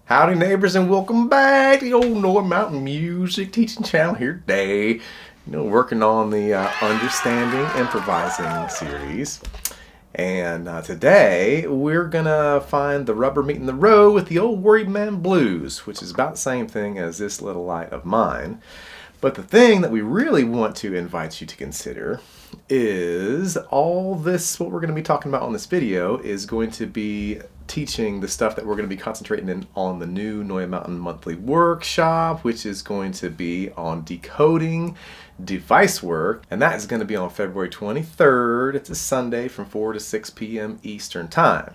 Howdy neighbors, and welcome back to the old North Mountain Music Teaching Channel here today. Working on the Understanding Improvising series. And today we're gonna find the rubber meeting the road with the old Worried Man Blues, which is about the same thing as This Little Light of Mine. But the thing that we really want to invite you to consider is all this, what we're going to be talking about on this video, is going to be teaching the stuff that we're going to be concentrating on the new Noya Mountain monthly workshop, which is going to be on decoding Devicework, and that is going to be on February 23rd. It's a Sunday from 4 to 6 p.m. Eastern Time.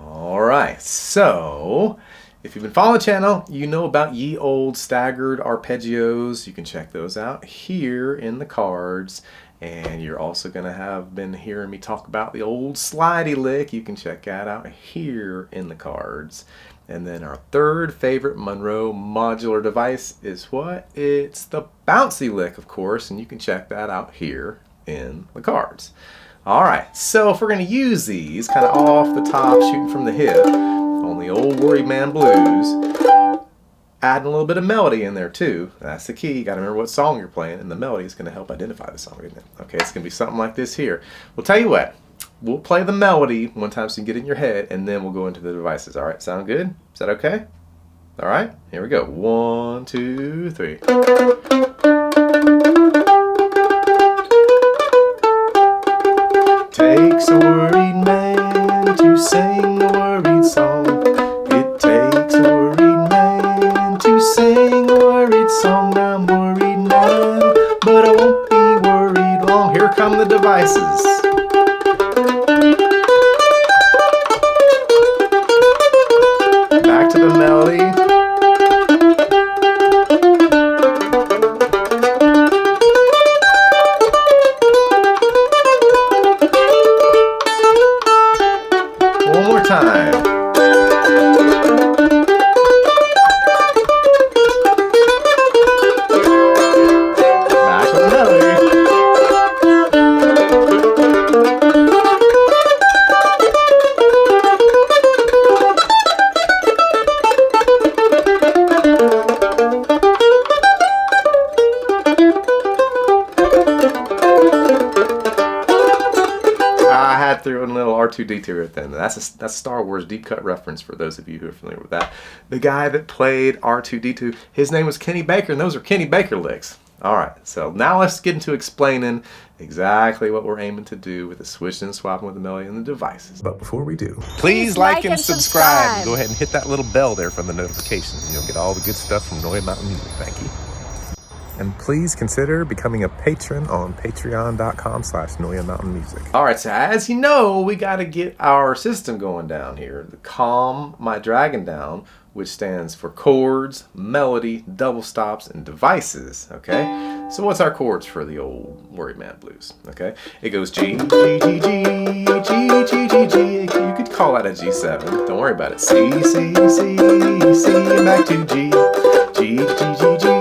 Alright, so if you've been following the channel, you know about ye old Staggered Arpeggios. You can check those out here in the cards. And you're also going to have been hearing me talk about the old Slidey Lick. You can check that out here in the cards. And then our third favorite Monroe modular device is what? It's the Bouncy Lick, of course. And you can check that out here in the cards. Alright, so if we're going to use these kind of off the top, shooting from the hip, on the old Worried Man Blues, adding a little bit of melody in there too. That's the key. You got to remember what song you're playing, and the melody is going to help identify the song, isn't it? Okay, it's going to be something like this here. We'll tell you what. We'll play the melody one time so you can get it in your head, and then we'll go into the devices. All right, sound good? Is that okay? All right, here we go. 1, 2, 3. Takes a worried man to sing a worried song. It takes a worried man to sing a worried song. I'm worried now, but I won't be worried long. Here come the devices. Back to the melody. One more time. Threw in a little R2-D2 at the end. That's Star Wars deep cut reference for those of you who are familiar with that. The guy that played R2-D2, his name was Kenny Baker, and those are Kenny Baker licks. Alright, so now let's get into explaining exactly what we're aiming to do with the switching and swapping with the melody and the devices. But before we do, please like and subscribe. And go ahead and hit that little bell there for the notifications, and you'll get all the good stuff from Noya Mountain Music. Thank you. And please consider becoming a patron on patreon.com/Noya Mountain Music. Alright, so as you know, we got to get our system going down here. The Calm My Dragon Down, which stands for chords, melody, double stops, and devices. Okay? So what's our chords for the old Worried Man Blues? Okay? It goes G, G, G, G, G, G, G, G. You could call that a G7. Don't worry about it. C, C, C, C, back to G. G, G, G, G.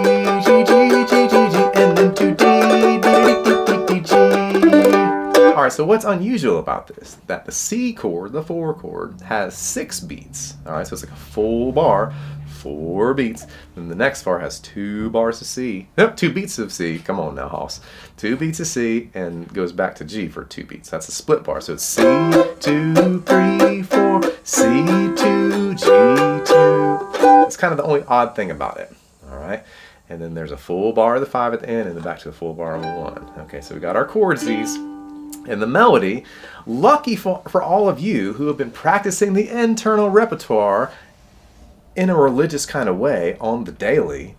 Alright, so what's unusual about this? That the C chord, the 4 chord, has 6 beats. Alright, so it's like a full bar, 4 beats. Then the next bar has 2 bars of C. Nope, 2 beats of C. Come on now, Hoss. 2 beats of C and goes back to G for 2 beats. That's a split bar. So it's C, 2, 3, 4, C2, G2. It's kind of the only odd thing about it. Alright? And then there's a full bar of the 5 at the end, and then back to the full bar of 1. Okay, so we got our chords, these. And the melody, lucky for all of you who have been practicing the internal repertoire in a religious kind of way on the daily,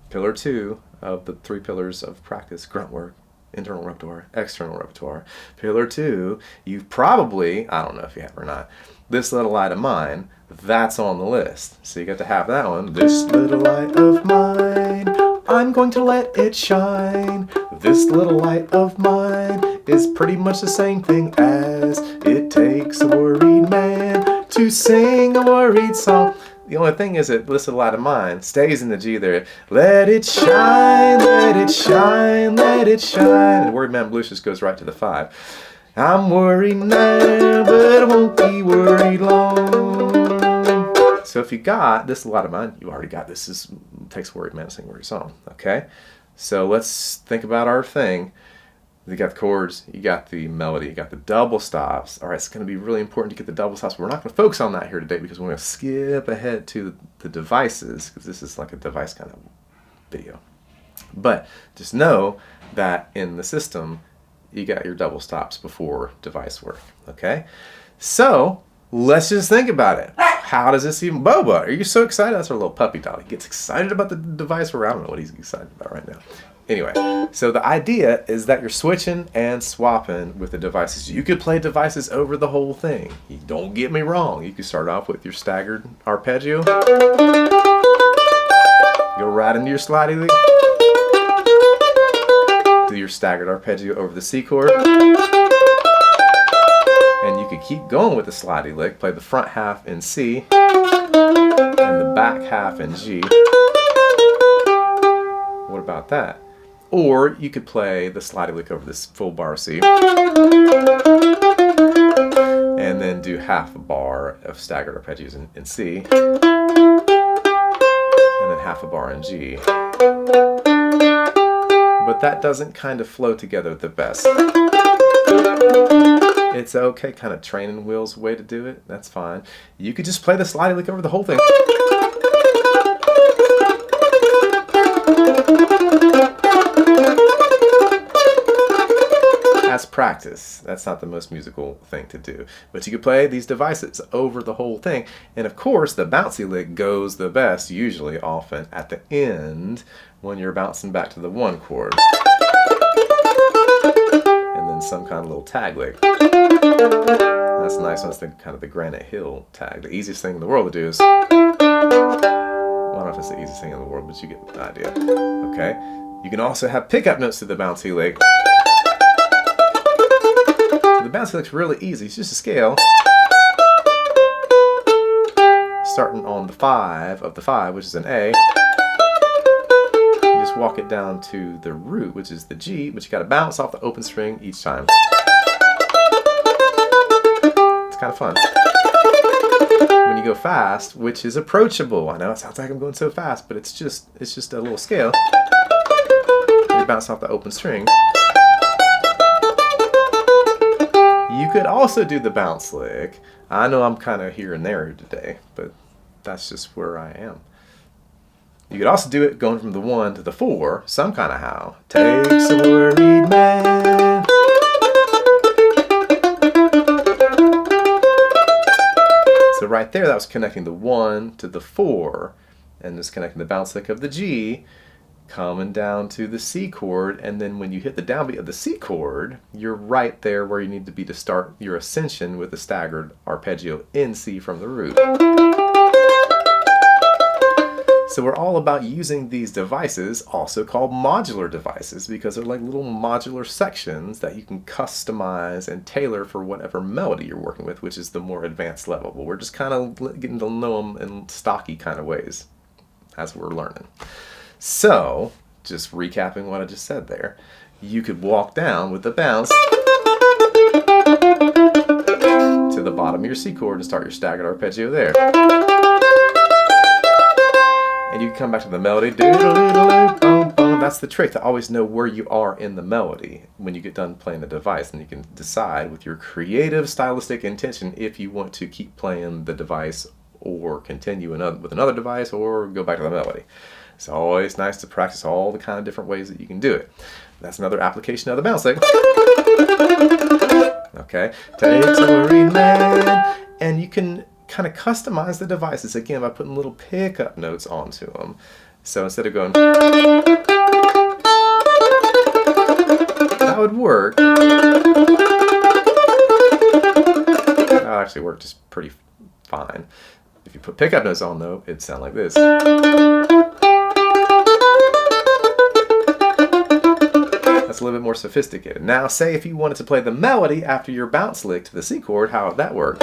pillar 2 of the 3 pillars of practice, grunt work, internal repertoire, external repertoire. Pillar 2, you've probably, I don't know if you have or not, This Little Light of Mine, that's on the list. So you got to have that one. This little light of mine, I'm going to let it shine. This little light of mine is pretty much the same thing as it takes a worried man to sing a worried song. The only thing is that This Little Light of Mine stays in the G there. Let it shine, let it shine, let it shine. And Worried Man Blues just goes right to the 5. I'm worried now, but I won't be worried long. So if you got this, a lot of mine, you already got this. Is takes a worried man to sing a worried song. Okay, so let's think about our thing. You got the chords, you got the melody, you got the double stops. All right, it's going to be really important to get the double stops. But we're not going to focus on that here today because we're going to skip ahead to the devices because this is like a device kind of video. But just know that in the system, you got your double stops before Devicework. Okay, so let's just think about it. How does this even, Boba, are you so excited? That's our little puppy dog. He gets excited about the Devicework. I don't know what he's excited about right now. Anyway, so the idea is that you're switching and swapping with the devices. You could play devices over the whole thing. Don't get me wrong. You could start off with your staggered arpeggio. Go right into your slidey lick. Do your staggered arpeggio over the C chord. And you could keep going with the slidey lick. Play the front half in C and the back half in G. What about that? Or you could play the slidey lick over this full bar C and then do half a bar of staggered arpeggios in C and then half a bar in G. But that doesn't kind of flow together the best. It's okay, kind of training wheels way to do it. That's fine. You could just play the slidey lick over the whole thing. As practice. That's not the most musical thing to do. But you could play these devices over the whole thing. And of course, the bouncy lick goes the best, usually, often, at the end when you're bouncing back to the one chord. And then some kind of little tag lick. That's nice. That's the kind of the Granite Hill tag. The easiest thing in the world to do is, well, I don't know if it's the easiest thing in the world, but you get the idea. Okay. You can also have pickup notes to the bouncy lick. So the bouncy lick's really easy. It's just a scale. Starting on the 5 of the 5, which is an A. You just walk it down to the root, which is the G, but you got to bounce off the open string each time. It's kind of fun. When you go fast, which is approachable. I know it sounds like I'm going so fast, but it's just a little scale. You bounce off the open string. You could also do the bounce lick. I know I'm kind of here and there today, but that's just where I am. You could also do it going from the 1 to the 4, some kind of how. Takes a worried man. So right there, that was connecting the 1 to the 4, and just connecting the bounce lick of the G, coming down to the C chord, and then when you hit the downbeat of the C chord, you're right there where you need to be to start your ascension with the staggered arpeggio in C from the root. So we're all about using these devices, also called modular devices, because they're like little modular sections that you can customize and tailor for whatever melody you're working with, which is the more advanced level. But we're just kind of getting to know them in stocky kind of ways as we're learning. So, just recapping what I just said there, you could walk down with the bounce to the bottom of your C chord and start your staggered arpeggio there. And you can come back to the melody. That's the trick, to always know where you are in the melody when you get done playing the device. And you can decide with your creative stylistic intention if you want to keep playing the device or continue with another device or go back to the melody. It's always nice to practice all the kind of different ways that you can do it. That's another application of the bounce lick. Okay, takes a worried man. And you can kind of customize the devices again by putting little pickup notes onto them. So instead of going, that would work. That actually worked just pretty fine. If you put pickup notes on though, it'd sound like this. That's a little bit more sophisticated. Now, say if you wanted to play the melody after your bounce lick to the C chord, how would that work?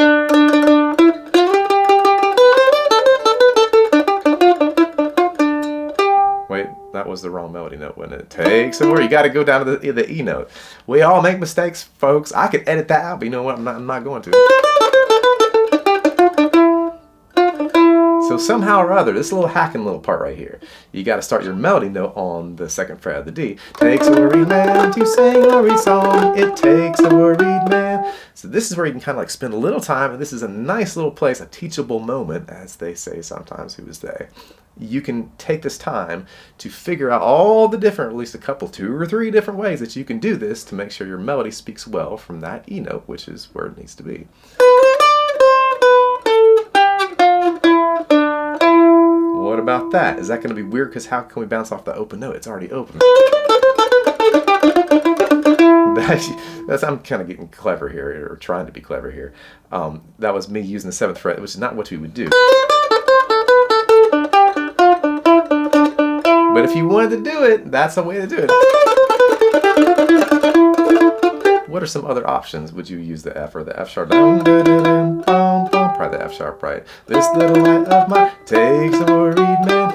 Wait, that was the wrong melody note, wasn't it? Take some more. You got to go down to the E note. We all make mistakes, folks. I could edit that out, but you know what? I'm not going to. So somehow or other, this little hacking little part right here, you got to start your melody note on the 2nd fret of the D. Takes a worried man to sing a worried song. It takes a worried man. So this is where you can kind of like spend a little time, and this is a nice little place, a teachable moment, as they say sometimes. Who is they? You can take this time to figure out all the different, at least a couple, 2 or 3 different ways that you can do this to make sure your melody speaks well from that E note, which is where it needs to be. What about that? Is that going to be weird? Because how can we bounce off the open note? It's already open. I'm kind of getting clever here, or trying to be clever here. That was me using the 7th fret, which is not what we would do. But if you wanted to do it, that's the way to do it. What are some other options? Would you use the F or the F sharp? Probably the F sharp, right? This little light of mine takes a worried man.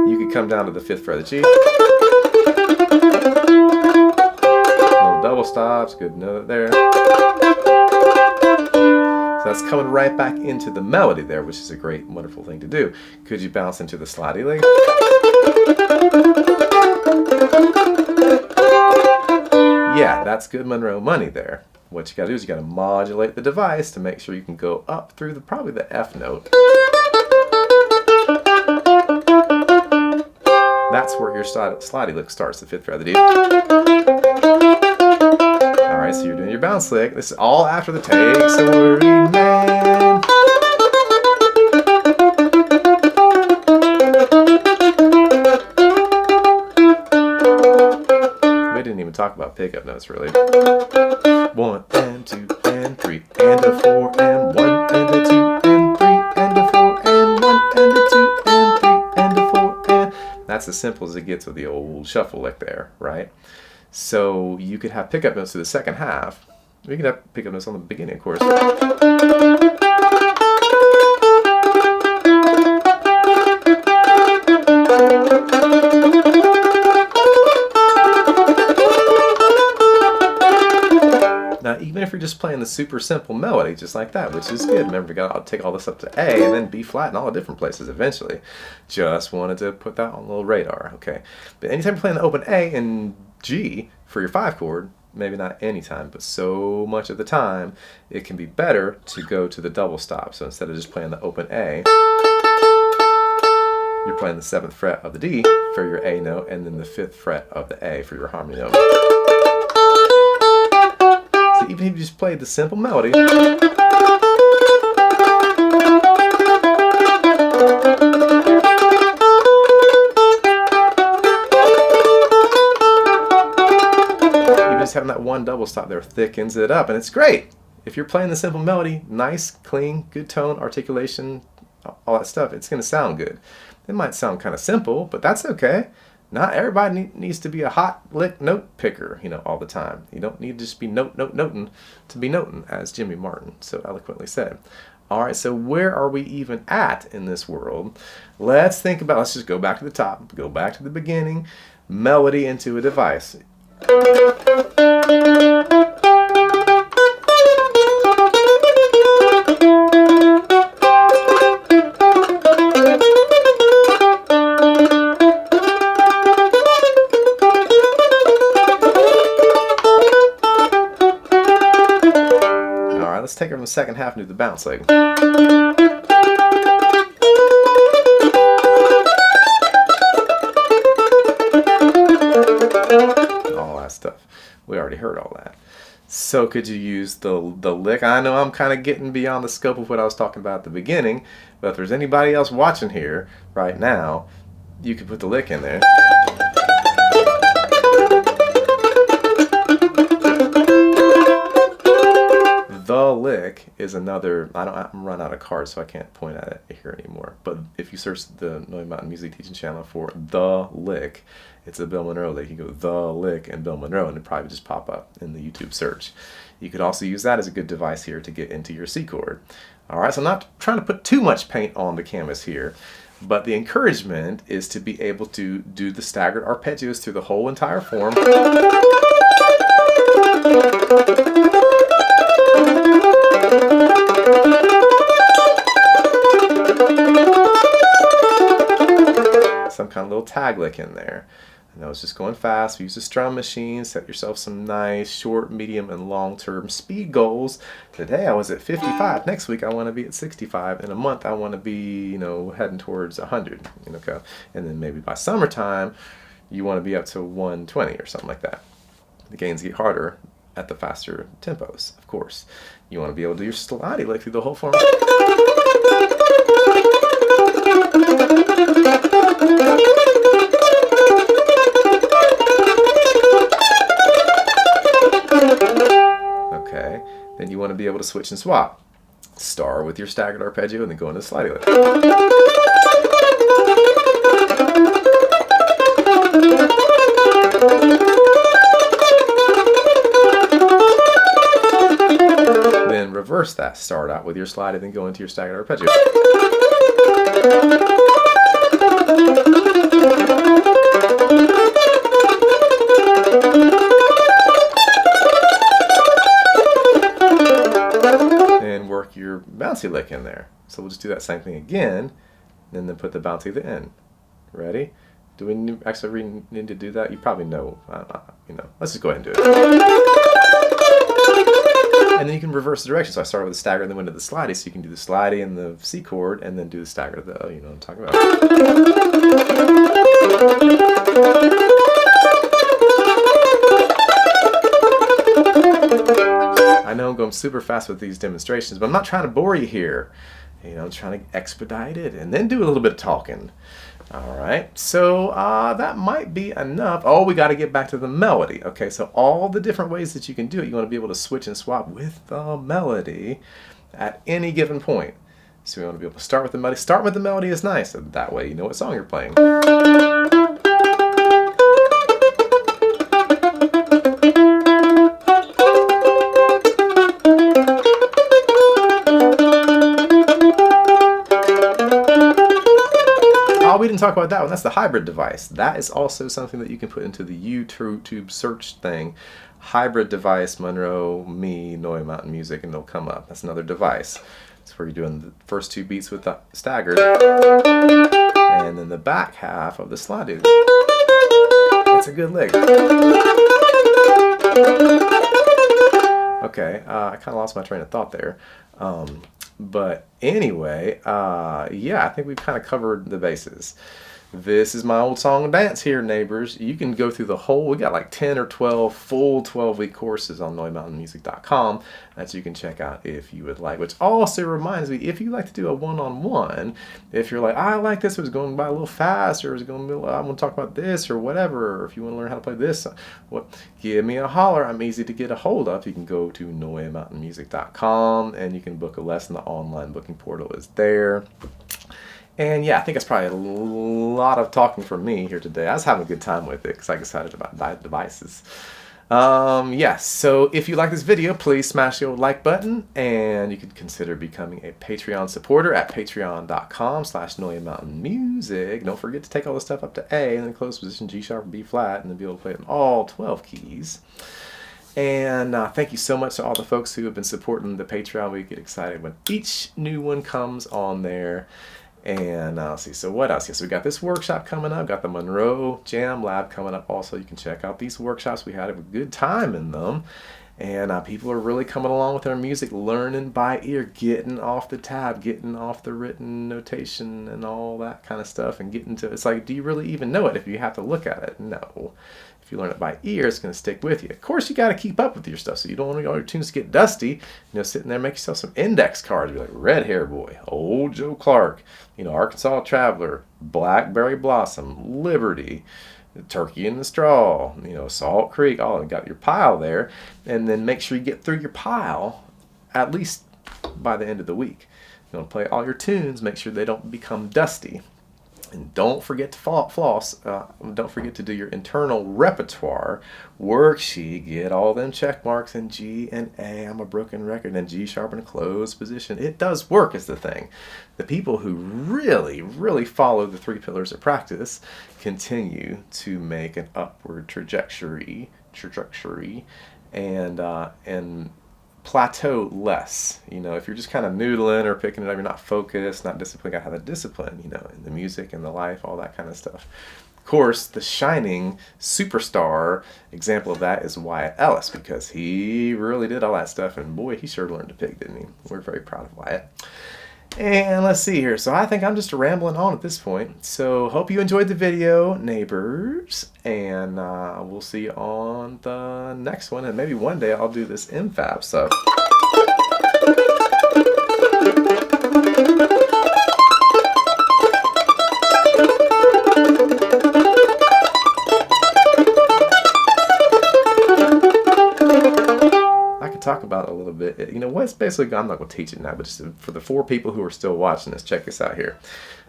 You could come down to the 5th fret of the G. Little double stops, good note there. So that's coming right back into the melody there, which is a great, wonderful thing to do. Could you bounce into the Slidey Lick? Yeah, that's good Monroe money there. What you gotta do is you gotta modulate the device to make sure you can go up through probably the F note. That's where your Slidey Lick starts, the 5th fret of the D. Alright, so you're doing your bounce lick. This is all after the takes a worried man. We didn't even talk about pickup notes really. 1 and 2 and 3 and a 4 and 1 and a 2 and 3 and a 4 and 1 and a 2 and 3 and a 4 and... That's as simple as it gets with the old shuffle lick there, right? So you could have pickup notes to the 2nd half. We could have pickup notes on the beginning, of course. Now, even if you're just playing the super simple melody, just like that, which is good. Remember, I'll take all this up to A and then B flat in all the different places eventually. Just wanted to put that on a little radar, okay? But anytime you're playing the open A and G for your 5 chord, maybe not anytime, but so much of the time, it can be better to go to the double stop. So instead of just playing the open A, you're playing the 7th fret of the D for your A note, and then the 5th fret of the A for your harmony note. So even if you just played the simple melody, having that one double stop there thickens it up, and it's great. If you're playing the simple melody, nice, clean, good tone, articulation, all that stuff, it's going to sound good. It might sound kind of simple, but that's okay. Not everybody needs to be a hot lick note picker, all the time. You don't need to just be noting to be noting, as Jimmy Martin so eloquently said. All right, so where are we even at in this world? Let's just go back to the top, go back to the beginning, melody into a device. Let's take it from the 2nd half and do the bounce lick. All that stuff. We already heard all that. So could you use the lick? I know I'm kind of getting beyond the scope of what I was talking about at the beginning, but if there's anybody else watching here right now, you could put the lick in there. The lick is another, I'm run out of cards, so I can't point at it here anymore. But if you search the Noise Mountain Music Teaching channel for The Lick, it's a Bill Monroe lick. You go The Lick and Bill Monroe, and it'll probably just pop up in the YouTube search. You could also use that as a good device here to get into your C chord. All right, so I'm not trying to put too much paint on the canvas here, but the encouragement is to be able to do the staggered arpeggios through the whole entire form. little tag lick in there. I know it's just going fast. Use a strum machine. Set yourself some nice short, medium, and long-term speed goals. Today I was at 55. Next week I want to be at 65. In a month I want to be, heading towards 100. Okay, and then maybe by summertime you want to be up to 120 or something like that. The gains get harder at the faster tempos, of course. You want to be able to do your slidey lick through the whole form. Okay, then you want to be able to switch and swap. Start with your staggered arpeggio and then go into the slidey lick. Then reverse that. Start out with your slide and then go into your staggered arpeggio. And work your bouncy lick in there. So we'll just do that same thing again, and then put the bouncy at the end. Ready? Do we actually need to do that? You probably know. Let's just go ahead and do it. And then you can reverse the direction. So I started with the stagger and then went to the slidey. So you can do the slidey and the C chord and then do the stagger. You know what I'm talking about. I know I'm going super fast with these demonstrations, but I'm not trying to bore you here. I'm trying to expedite it and then do a little bit of talking. All right, so that might be enough. Oh, we got to get back to the melody. Okay, so all the different ways that you can do it, you want to be able to switch and swap with the melody at any given point. So we want to be able to start with the melody. Start with the melody is nice. That way you know what song you're playing. We didn't talk about that one. That's the hybrid device. That is also something that you can put into the YouTube search thing. Hybrid device, Monroe, me, Noy Mountain Music, and it'll come up. That's another device. It's where you're doing the first two beats with the staggered, and then the back half of the slidey. It's a good lick. Okay, I kind of lost my train of thought there. But anyway, yeah, I think we've kind of covered the bases. This is my old song and dance here, neighbors. You can go through the whole, we got like 10 or 12 full 12-week courses on NoyMountainMusic.com that you can check out if you would like. Which also reminds me, if you like to do a one-on-one, if you're like, I like this, it was going by a little fast, or it's going to be, I want to talk about this or whatever, or if you want to learn how to play this, give me a holler. I'm easy to get a hold of. You can go to NoyMountainMusic.com and you can book a lesson. The online booking portal is there. And yeah, I think it's probably a lot of talking from me here today. I was having a good time with it because I'm excited about devices. Yeah, so if you like this video, please smash the old like button, and you could consider becoming a Patreon supporter at patreon.com/NoyMountainMusic. Don't forget to take all the stuff up to A and then closed position G sharp and B flat, and then be able to play it in all 12 keys. And thank you so much to all the folks who have been supporting the Patreon. We get excited when each new one comes on there. And let's see, so what else? Yes, we got this workshop coming up. Got the Monroe Jam Lab coming up also. You can check out these workshops. We had a good time in them. And people are really coming along with their music, learning by ear, getting off the tab, getting off the written notation and all that kind of stuff. And getting to, it's like, do you really even know it if you have to look at it? No. If you learn it by ear, it's going to stick with you. Of course, you got to keep up with your stuff, so you don't want all your tunes to get dusty. Sitting there, make yourself some index cards. Be like Red Hair Boy, Old Joe Clark, Arkansas Traveler, Blackberry Blossom, Liberty, Turkey in the Straw, Salt Creek. All you got your pile there, and then make sure you get through your pile at least by the end of the week. You want to play all your tunes. Make sure they don't become dusty. And don't forget to floss. Don't forget to do your internal repertoire worksheet. Get all them check marks in G and A. I'm a broken record. And G sharp in a closed position. It does work is the thing. The people who really, really follow the 3 pillars of practice continue to make an upward trajectory, and plateau less. You know, if you're just kind of noodling or picking it up, you're not focused, not disciplined, got to have the discipline, you know, in the music and the life, all that kind of stuff. Of course, the shining superstar example of that is Wyatt Ellis, because he really did all that stuff, and boy, he sure learned to pick, didn't he? We're very proud of Wyatt. And let's see here. So I think I'm just rambling on at this point. So hope you enjoyed the video, neighbors. And we'll see you on the next one. And maybe one day I'll do this MFAB stuff. Talk about it a little bit. You know what's basically, I'm not going to teach it now, but just for the 4 people who are still watching this, check this out here.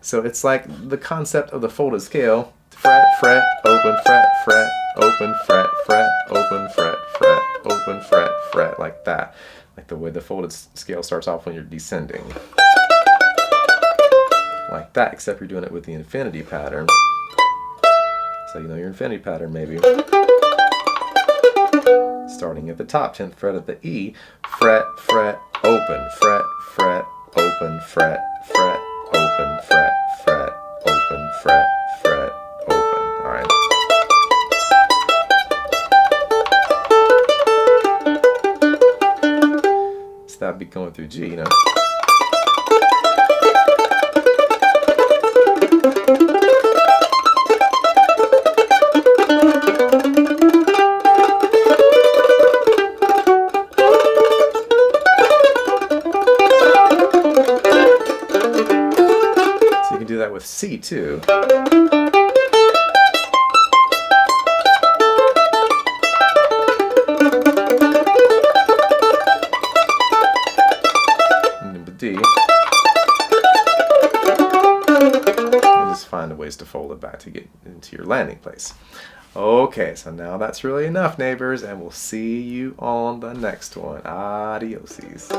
So it's like the concept of the folded scale: fret, fret, open, fret, fret, open, fret, fret, open, fret, fret, open, fret, fret, like that. Like the way the folded scale starts off when you're descending. Like that, except you're doing it with the infinity pattern. So you know your infinity pattern maybe. Starting at the top, 10th fret of the E, fret, fret, open, fret, fret, open, fret, fret, open, fret, fret, open, fret, fret, open. All right. So that'd be going through G, you know. With C too. And the D. And just find ways to fold it back to get into your landing place. Okay, so now that's really enough, neighbors, and we'll see you on the next one. Adioses.